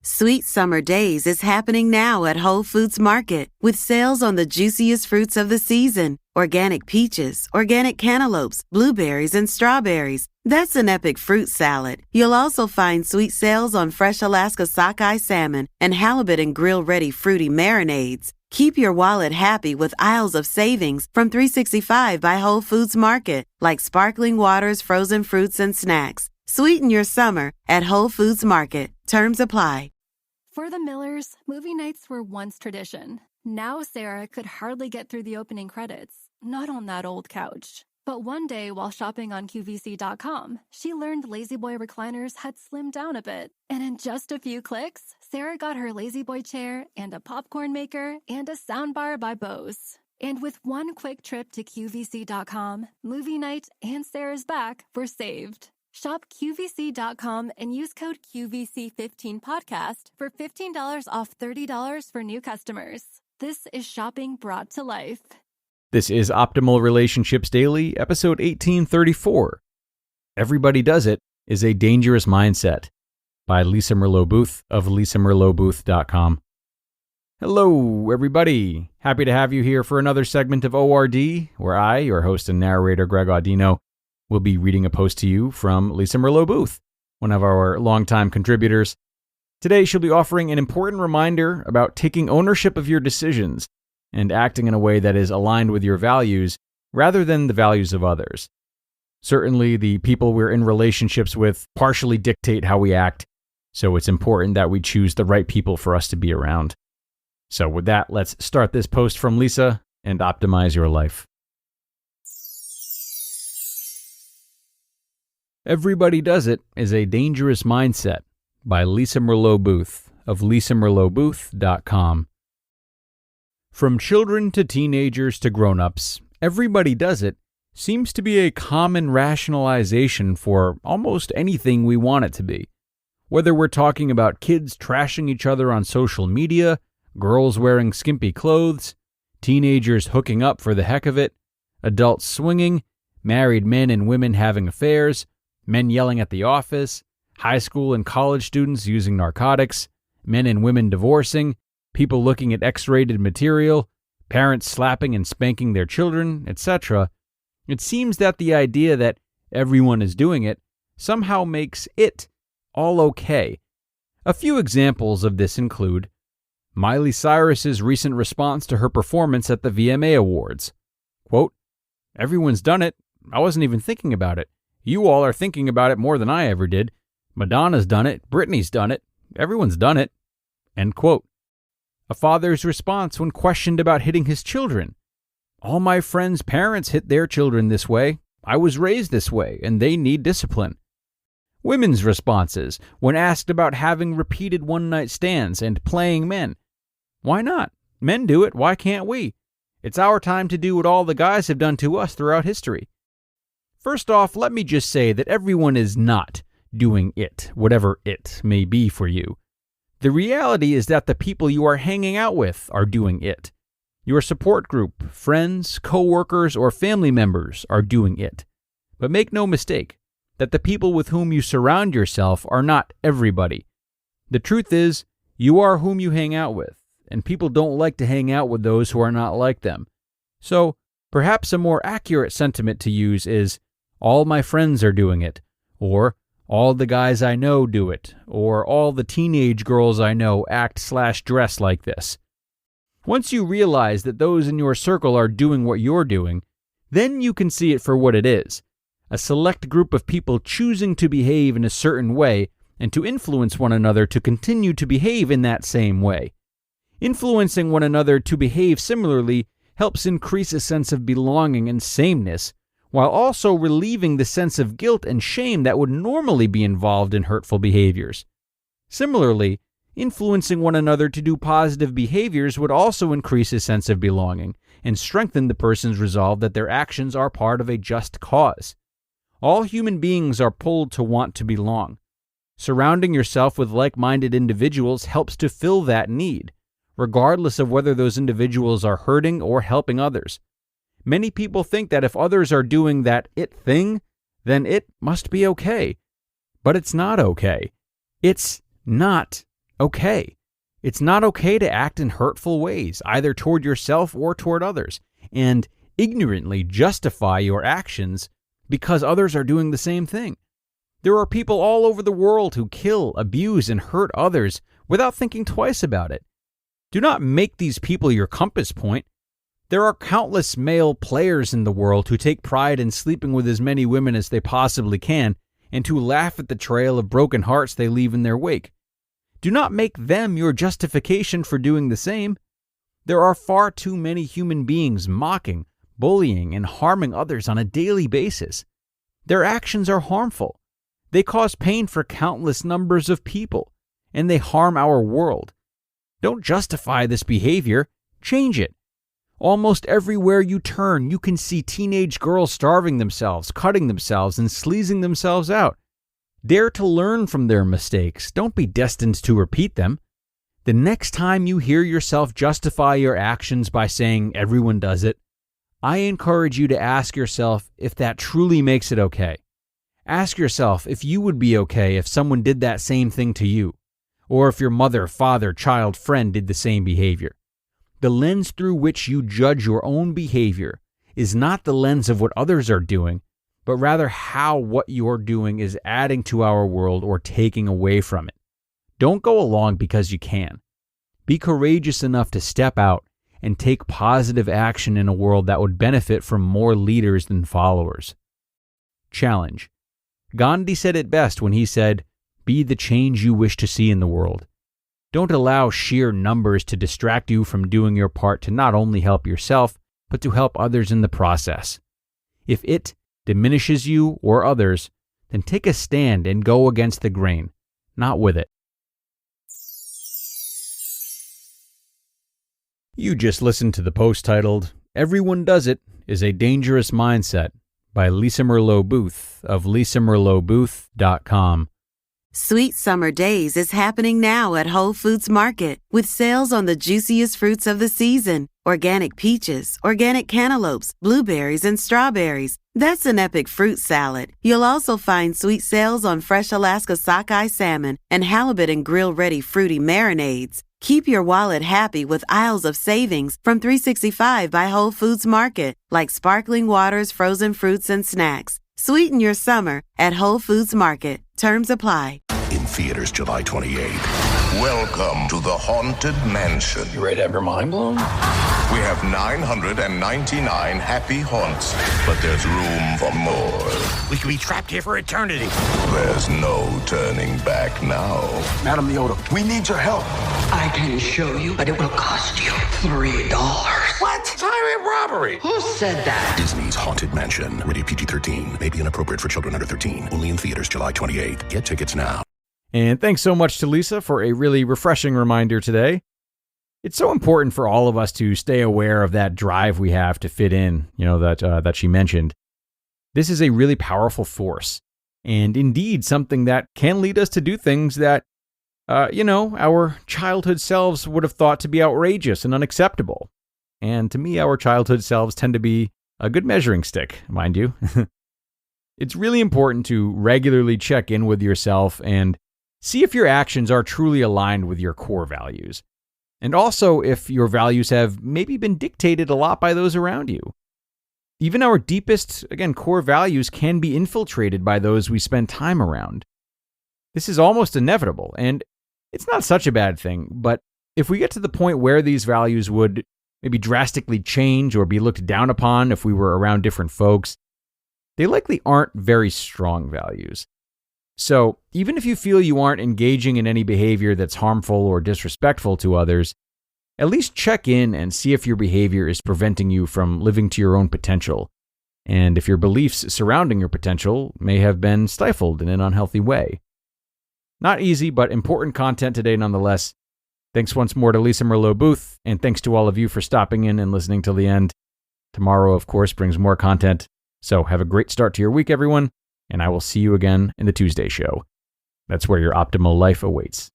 Sweet Summer Days is happening now at Whole Foods Market with sales on the juiciest fruits of the season. Organic peaches, organic cantaloupes, blueberries, and strawberries. That's an epic fruit salad. You'll also find sweet sales on fresh Alaska sockeye salmon and halibut and grill-ready fruity marinades. Keep your wallet happy with aisles of savings from $3.65 by Whole Foods Market, like sparkling waters, frozen fruits, and snacks. Sweeten your summer at Whole Foods Market. Terms apply. For the Millers, movie nights were once tradition. Now Sarah could hardly get through the opening credits, not on that old couch. But one day while shopping on QVC.com, she learned La-Z-Boy recliners had slimmed down a bit. And in just a few clicks, Sarah got her La-Z-Boy chair and a popcorn maker and a soundbar by Bose. And with one quick trip to QVC.com, movie night and Sarah's back were saved. Shop QVC.com and use code QVC15podcast for $15 off $30 for new customers. This is shopping brought to life. This is Optimal Relationships Daily, episode 1834. Everybody Does It is a Dangerous Mindset by Lisa Merlo-Booth of lisamerlobooth.com. Hello, everybody. Happy to have you here for another segment of ORD, where I, your host and narrator, Greg Audino, will be reading a post to you from Lisa Merlo-Booth, one of our longtime contributors. Today, she'll be offering an important reminder about taking ownership of your decisions and acting in a way that is aligned with your values rather than the values of others. Certainly, the people we're in relationships with partially dictate how we act, so it's important that we choose the right people for us to be around. So with that, let's start this post from Lisa and optimize your life. Everybody Does It is a Dangerous Mindset by Lisa Merlo-Booth of lisamerlobooth.com. From children to teenagers to grown-ups, everybody does it seems to be a common rationalization for almost anything we want it to be. Whether we're talking about kids trashing each other on social media, girls wearing skimpy clothes, teenagers hooking up for the heck of it, adults swinging, married men and women having affairs, men yelling at the office, high school and college students using narcotics, men and women divorcing, people looking at X-rated material, parents slapping and spanking their children, etc. It seems that the idea that everyone is doing it somehow makes it all okay. A few examples of this include Miley Cyrus's recent response to her performance at the VMA Awards. Quote, "Everyone's done it. I wasn't even thinking about it. You all are thinking about it more than I ever did. Madonna's done it. Britney's done it. Everyone's done it." End quote. A father's response when questioned about hitting his children. "All my friends' parents hit their children this way. I was raised this way, and they need discipline." Women's responses when asked about having repeated one-night stands and playing men. "Why not? Men do it. Why can't we? It's our time to do what all the guys have done to us throughout history." First off, let me just say that everyone is not doing it, whatever it may be for you. The reality is that the people you are hanging out with are doing it. Your support group, friends, co-workers, or family members are doing it. But make no mistake that the people with whom you surround yourself are not everybody. The truth is, you are whom you hang out with, and people don't like to hang out with those who are not like them. So, perhaps a more accurate sentiment to use is, all my friends are doing it, or all the guys I know do it, or all the teenage girls I know act/dress like this. Once you realize that those in your circle are doing what you're doing, then you can see it for what it is. A select group of people choosing to behave in a certain way and to influence one another to continue to behave in that same way. Influencing one another to behave similarly helps increase a sense of belonging and sameness, while also relieving the sense of guilt and shame that would normally be involved in hurtful behaviors. Similarly, influencing one another to do positive behaviors would also increase a sense of belonging and strengthen the person's resolve that their actions are part of a just cause. All human beings are pulled to want to belong. Surrounding yourself with like-minded individuals helps to fill that need, regardless of whether those individuals are hurting or helping others. Many people think that if others are doing that it thing, then it must be okay. But it's not okay. It's not okay. It's not okay to act in hurtful ways, either toward yourself or toward others, and ignorantly justify your actions because others are doing the same thing. There are people all over the world who kill, abuse, and hurt others without thinking twice about it. Do not make these people your compass point. There are countless male players in the world who take pride in sleeping with as many women as they possibly can and who laugh at the trail of broken hearts they leave in their wake. Do not make them your justification for doing the same. There are far too many human beings mocking, bullying, and harming others on a daily basis. Their actions are harmful. They cause pain for countless numbers of people, and they harm our world. Don't justify this behavior. Change it. Almost everywhere you turn, you can see teenage girls starving themselves, cutting themselves, and sleazing themselves out. Dare to learn from their mistakes. Don't be destined to repeat them. The next time you hear yourself justify your actions by saying everyone does it, I encourage you to ask yourself if that truly makes it okay. Ask yourself if you would be okay if someone did that same thing to you, or if your mother, father, child, friend did the same behavior. The lens through which you judge your own behavior is not the lens of what others are doing, but rather how what you're doing is adding to our world or taking away from it. Don't go along because you can. Be courageous enough to step out and take positive action in a world that would benefit from more leaders than followers. Challenge. Gandhi said it best when he said, "Be the change you wish to see in the world." Don't allow sheer numbers to distract you from doing your part to not only help yourself, but to help others in the process. If it diminishes you or others, then take a stand and go against the grain, not with it. You just listened to the post titled, "Everyone Does It is a Dangerous Mindset" by Lisa Merlo-Booth of lisamerlobooth.com. Sweet Summer Days is happening now at Whole Foods Market with sales on the juiciest fruits of the season. Organic peaches, organic cantaloupes, blueberries, and strawberries. That's an epic fruit salad. You'll also find sweet sales on fresh Alaska sockeye salmon and halibut and grill-ready fruity marinades. Keep your wallet happy with aisles of savings from $3.65 by Whole Foods Market, like sparkling waters, frozen fruits, and snacks. Sweeten your summer at Whole Foods Market. Terms apply. In theaters July 28th. Welcome to the Haunted Mansion. You ready to have your mind blown? We have 999 happy haunts, but there's room for more. We could be trapped here for eternity. There's no turning back now. Madam Yoda, we need your help. I can show you, but it will cost you $3. What? It's highway robbery. Who said that? Disney's Haunted Mansion. Rated PG-13. May be inappropriate for children under 13. Only in theaters July 28th. Get tickets now. And thanks so much to Lisa for a really refreshing reminder today. It's so important for all of us to stay aware of that drive we have to fit in, that she mentioned. This is a really powerful force, and indeed something that can lead us to do things that, our childhood selves would have thought to be outrageous and unacceptable. And to me, our childhood selves tend to be a good measuring stick, mind you. It's really important to regularly check in with yourself and see if your actions are truly aligned with your core values. And also if your values have maybe been dictated a lot by those around you. Even our deepest, core values can be infiltrated by those we spend time around. This is almost inevitable, and it's not such a bad thing, but if we get to the point where these values would maybe drastically change or be looked down upon if we were around different folks, they likely aren't very strong values. So, even if you feel you aren't engaging in any behavior that's harmful or disrespectful to others, at least check in and see if your behavior is preventing you from living to your own potential, and if your beliefs surrounding your potential may have been stifled in an unhealthy way. Not easy, but important content today nonetheless. Thanks once more to Lisa Merlo-Booth, and thanks to all of you for stopping in and listening till the end. Tomorrow, of course, brings more content, so have a great start to your week, everyone. And I will see you again in the Tuesday show. That's where your optimal life awaits.